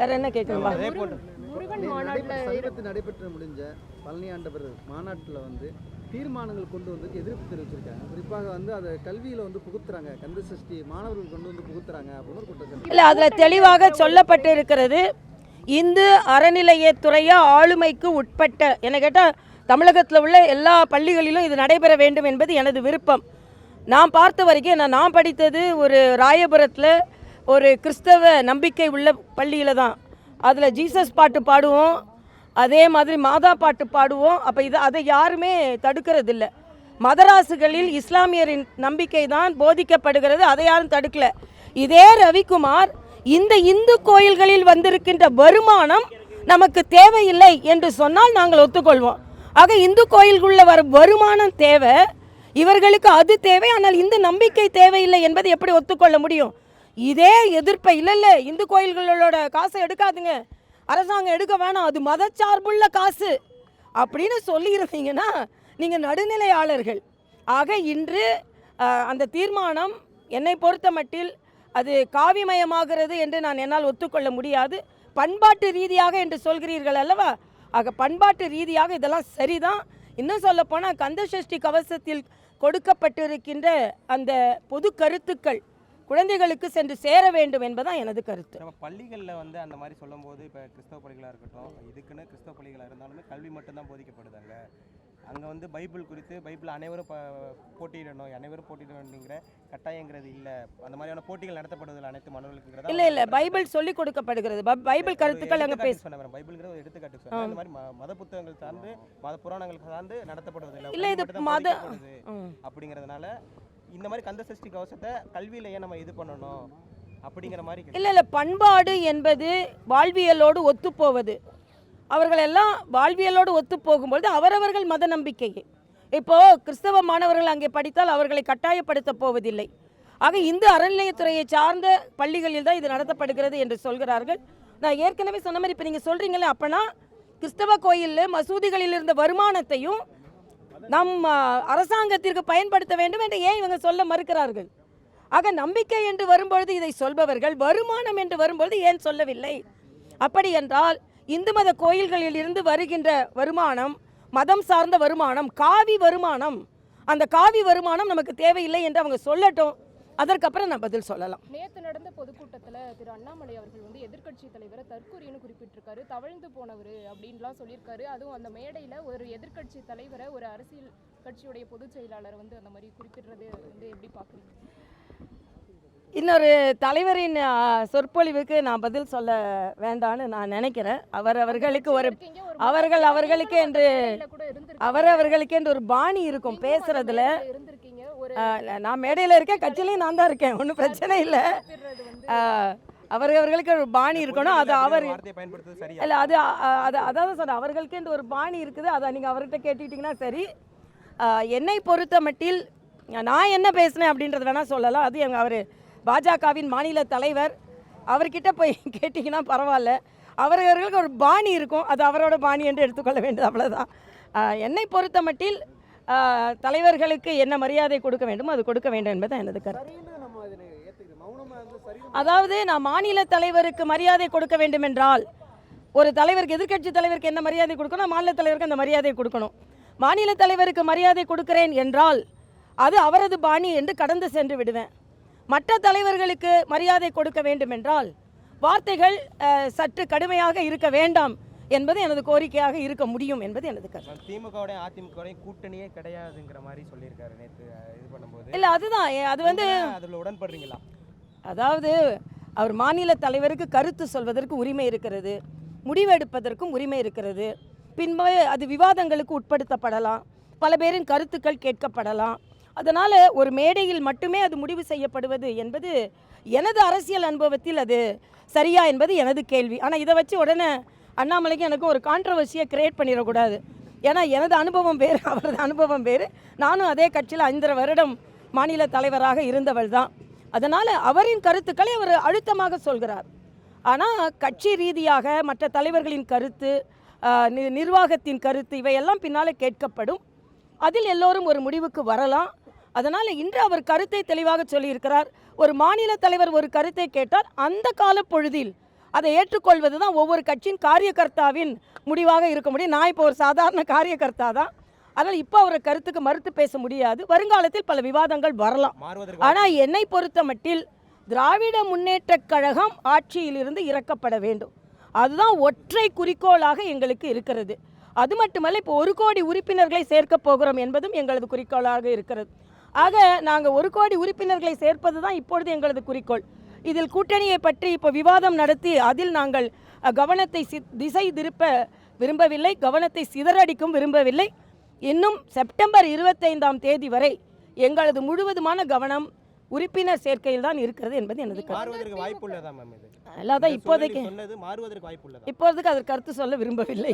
வேற என்ன கேட்கணுமா? சமீபத்தில் நடைபெற்று முடிஞ்ச பழனி ஆண்டவர் மாநாட்டில் வந்து தீர்மானங்கள் கொண்டு வந்து எதிர்ப்பு தெரிவிச்சிருக்காங்க. குறிப்பாக வந்து அதை கல்வியில் வந்து புகுத்துறாங்க, கந்த சஷ்டி மாணவர்கள் கொண்டு வந்து புகுத்துறாங்க அப்படின்னு ஒரு குற்றச்சாட்டு. இல்லை, அதில் தெளிவாக சொல்லப்பட்டு இருக்கிறது. இந்து அறநிலையத்துறைய ஆளுமைக்கு உட்பட்ட, என்ன கேட்டால் தமிழகத்தில் உள்ள எல்லா பள்ளிகளிலும் இது நடைபெற வேண்டும் என்பது எனது விருப்பம். நான் பார்த்த வரைக்கும் நான் படித்தது ஒரு ராயபுரத்தில் ஒரு கிறிஸ்தவ நம்பிக்கை உள்ள பள்ளியில் தான். அதில் ஜீசஸ் பாட்டு பாடுவோம், அதே மாதிரி மாதா பாட்டு பாடுவோம். அப்போ அதை யாருமே தடுக்கிறது இல்லை. மதராசுகளில் இஸ்லாமியரின் நம்பிக்கை தான் போதிக்கப்படுகிறது, அதை யாரும் தடுக்கலை. இதே ரவிக்குமார் இந்த இந்து கோயில்களில் வந்திருக்கின்ற வருமானம் நமக்கு தேவையில்லை என்று சொன்னால் நாங்கள் ஒத்துக்கொள்வோம். ஆக இந்து கோயில்குள்ள வரும் வருமானம் தேவை, இவர்களுக்கு அது தேவை, ஆனால் இந்த நம்பிக்கை தேவையில்லை என்பதை எப்படி ஒத்துக்கொள்ள முடியும்? இதே எதிர்ப்பை இல்லை இந்து கோயில்களோட காசை எடுக்காதுங்க, அரசாங்கம் எடுக்க வேணாம், அது மதச்சார்புள்ள காசு அப்படின்னு சொல்லியிருந்தீங்கன்னா நீங்கள் நடுநிலையாளர்கள். ஆக இன்று அந்த தீர்மானம் என்னை பொறுத்த மட்டில் அது காவிமயமாகிறது என்று என்னால் ஒத்துக்கொள்ள முடியாது. பண்பாட்டு ரீதியாக என்று சொல்கிறீர்கள் அல்லவா? ஆக பண்பாட்டு ரீதியாக இதெல்லாம் சரிதான். இன்னும் சொல்லப்போனால் கந்த சஷ்டி கவசத்தில் கொடுக்கப்பட்டிருக்கின்ற அந்த பொது கருத்துக்கள் குழந்தைகளுக்கு சென்று சேர வேண்டும் என்பதான் எனது கருத்து. நம்ம பள்ளிகளில் வந்து அந்த மாதிரி சொல்லும்போது இப்போ கிறிஸ்தவ பள்ளிகளாக இருக்கட்டும், இதுக்குன்னு கிறிஸ்தவ பள்ளிகளாக இருந்தாலுமே கல்வி மட்டும்தான் போதிக்கப்படுதாங்க. அங்கே வந்து பைபிள் குறித்து பைபிள் அனைவரும் போட்டியிடணும், அனைவரும் போட்டியிடணுங்கிற கட்டாயங்கிறது இல்லை. அந்த மாதிரியான போட்டிகள் நடத்தப்படுவதில் அனைத்து மாணவர்களுக்கு இல்லை பைபிள் சொல்லிக் கொடுக்கப்படுகிறது. பைபிள் கருத்துக்கள் அங்கே பேச சொன்னேன். பைபிள்ங்கிற ஒரு எடுத்துக்காட்டு சொன்னேன். அந்த மாதிரி மத புத்தகங்கள் சார்ந்து மத புராணங்கள் சார்ந்து நடத்தப்படுவதில்லை. இல்லை இது மத அப்படிங்கிறதுனால இந்த மாதிரி கந்த சஷ்டி கவசத்தை கல்வியில ஏன் நம்ம இது பண்ணணும் அப்படிங்கிற மாதிரி. இல்லை பண்பாடு என்பது வாழ்வியலோடு ஒத்துப்போவது. அவர்கள் எல்லாம் வாழ்வியலோடு ஒத்து போகும்பொழுது அவரவர்கள் மத நம்பிக்கையே. இப்போது கிறிஸ்தவ மாணவர்கள் அங்கே படித்தால் அவர்களை கட்டாயப்படுத்த போவதில்லை. ஆக இந்து அறநிலையத்துறையை சார்ந்த பள்ளிகளில் தான் இது நடத்தப்படுகிறது என்று சொல்கிறார்கள். நான் ஏற்கனவே சொன்ன மாதிரி இப்போ நீங்கள் சொல்கிறீங்களே, அப்போனா கிறிஸ்தவ கோயிலில் மசூதிகளில் இருந்த வருமானத்தையும் நம் அரசாங்கத்திற்கு பயன்படுத்த வேண்டும் என்று ஏன் இவங்க சொல்ல மறுக்கிறார்கள்? ஆக நம்பிக்கை என்று வரும்பொழுது இதை சொல்பவர்கள் வருமானம் என்று வரும்பொழுது ஏன் சொல்லவில்லை? அப்படி என்றால் இந்து மத கோயில்களில் இருந்து வருகின்ற வருமானம் மதம் சார்ந்த வருமானம், காவி வருமானம், அந்த காவி வருமானம் நமக்கு தேவையில்லை என்று அவங்க சொல்லட்டும், அதற்கப்புறம் நான் பதில் சொல்லலாம். நேற்று நடந்த பொதுக்கூட்டத்தில் திரு அண்ணாமலை அவர்கள் வந்து எதிர்க்கட்சி தலைவரை தற்கொலைன்னு குறிப்பிட்டிருக்காரு, தவழ்ந்து போனவர் அப்படின்லாம் சொல்லியிருக்காரு. அதுவும் அந்த மேடையில் ஒரு எதிர்க்கட்சி தலைவரை, ஒரு அரசியல் கட்சியுடைய பொதுச் செயலாளரை வந்து அந்த மாதிரி குறிப்பிடுறது வந்து எப்படி பார்க்குறீங்க? இன்னொரு தலைவரின் சொற்பொழிவுக்கு நான் பதில் சொல்ல வேண்டான்னு நான் நினைக்கிறேன். அவர்களுக்கு ஒரு பாணி இருக்கும் பேசுறதுல. நான் மேடையில் இருக்கேன், கட்சியிலையும் நான் தான் இருக்கேன், ஒன்றும் பிரச்சனை இல்லை. அவர்களுக்கு ஒரு பாணி இருக்கணும், அது அவர் இல்லை, அதாவது சொன்ன அவர்களுக்கு ஒரு பாணி இருக்குது, அதை நீங்கள் அவர்கிட்ட கேட்டுக்கிட்டிங்கன்னா சரி. என்னை பொறுத்த மட்டில் நான் என்ன பேசினேன் அப்படின்றது வேணால் சொல்லலாம். அது அவர் பாஜகவின் மாநில தலைவர், அவர்கிட்ட போய் கேட்டிங்கன்னா பரவாயில்ல. அவர்களுக்கு ஒரு பாணி இருக்கும், அது அவரோட பாணி என்று எடுத்துக்கொள்ள வேண்டியது, அவ்வளோதான். என்னை பொறுத்த மட்டில் தலைவர்களுக்கு என்ன மரியாதை கொடுக்க வேண்டுமோ அது கொடுக்க வேண்டும் என்பது எனது கருத்து. அதாவது நான் மாநில தலைவருக்கு மரியாதை கொடுக்க வேண்டும் என்றால், ஒரு தலைவருக்கு எதிர்க்கட்சி தலைவருக்கு என்ன மரியாதை கொடுக்கணும், மாநில தலைவருக்கு அந்த மரியாதை கொடுக்கணும். மாநில தலைவருக்கு மரியாதை கொடுக்கிறேன் என்றால் அது அவரது பாணி என்று கடந்து சென்று விடுவேன். மற்ற தலைவர்களுக்கு மரியாதை கொடுக்க வேண்டும் என்றால் வார்த்தைகள் சற்று கடுமையாக இருக்க வேண்டாம் என்பது எனது கோரிக்கையாக இருக்க முடியும் என்பது எனது கருத்து. திமுகவுடைய அதிமுகவுடைய கூட்டணியே கிடையாதுங்கிற மாதிரி சொல்லியிருக்காரு நேற்று இது பண்ணும்போது. இல்லை அதுதான், அது வந்து அதில் உடன்படுறீங்களா? அதாவது அவர் மாநில தலைவருக்கு கருத்து சொல்வதற்கு உரிமை இருக்கிறது, முடிவெடுப்பதற்கும் உரிமை இருக்கிறது. பின்பு அது விவாதங்களுக்கு உட்படுத்தப்படலாம், பல பேரின் கருத்துக்கள் கேட்கப்படலாம். அதனால் ஒரு மேடையில் மட்டுமே அது முடிவு செய்யப்படுவது என்பது எனது அரசியல் அனுபவத்தில் அது சரியா என்பது எனது கேள்வி. ஆனால் இதை வச்சு உடனே அண்ணாமலைக்கு எனக்கு ஒரு கான்ட்ரவர்சியை கிரியேட் பண்ணிடக்கூடாது. ஏன்னா எனது அனுபவம் வேறு, அவரது அனுபவம் வேறு. நானும் அதே கட்சியில் 5 வருடம் மாநில தலைவராக இருந்தவள் தான். அதனால் அவரின் கருத்துக்களை அவர் அழுத்தமாக சொல்கிறார். ஆனால் கட்சி ரீதியாக மற்ற தலைவர்களின் கருத்து, நிர்வாகத்தின் கருத்து, இவையெல்லாம் பின்னால் கேட்கப்படும். அதில் எல்லோரும் ஒரு முடிவுக்கு வரலாம். அதனால் இன்று அவர் கருத்தை தெளிவாக சொல்லியிருக்கிறார். ஒரு மாநில தலைவர் ஒரு கருத்தை கேட்டால் அந்த கால பொழுதில் அதை ஏற்றுக்கொள்வது தான் ஒவ்வொரு கட்சியின் காரியகர்த்தாவின் முடிவாக இருக்க முடியும். நான் இப்போ ஒரு சாதாரண காரியகர்த்தா தான், அதனால் இப்போ அவரை கருத்துக்கு மறுத்து பேச முடியாது. வருங்காலத்தில் பல விவாதங்கள் வரலாம். ஆனால் என்னை பொறுத்த மட்டில் திராவிட முன்னேற்றக் கழகம் ஆட்சியிலிருந்து இறக்கப்பட வேண்டும். அதுதான் ஒற்றை குறிக்கோளாக எங்களுக்கு இருக்கிறது. அது மட்டுமல்ல, இப்போ 1 கோடி உறுப்பினர்களை சேர்க்க போகிறோம் என்பதும் எங்களது குறிக்கோளாக இருக்கிறது. ஆக நாங்கள் 1 கோடி உறுப்பினர்களை சேர்ப்பது தான் இப்பொழுது எங்களது குறிக்கோள். இதில் கூட்டணியை பற்றி இப்போ விவாதம் நடத்தி அதில் நாங்கள் கவனத்தை திசை திருப்ப விரும்பவில்லை, கவனத்தை சிதறடிக்கும் விரும்பவில்லை. இன்னும் செப்டம்பர் 25ஆம் தேதி வரை எங்களது முழுவதுமான கவனம் உறுப்பினர் சேர்க்கையில் தான் இருக்கிறது என்பது எனது கருத்து. வாய்ப்பு உள்ளதா மேம்? இது அல்லாதான் இப்போதைக்கு சொன்னது மாறுவதற்கு வாய்ப்பு உள்ளதா? இப்போதைக்கு அதற்கு கருத்து சொல்ல விரும்பவில்லை.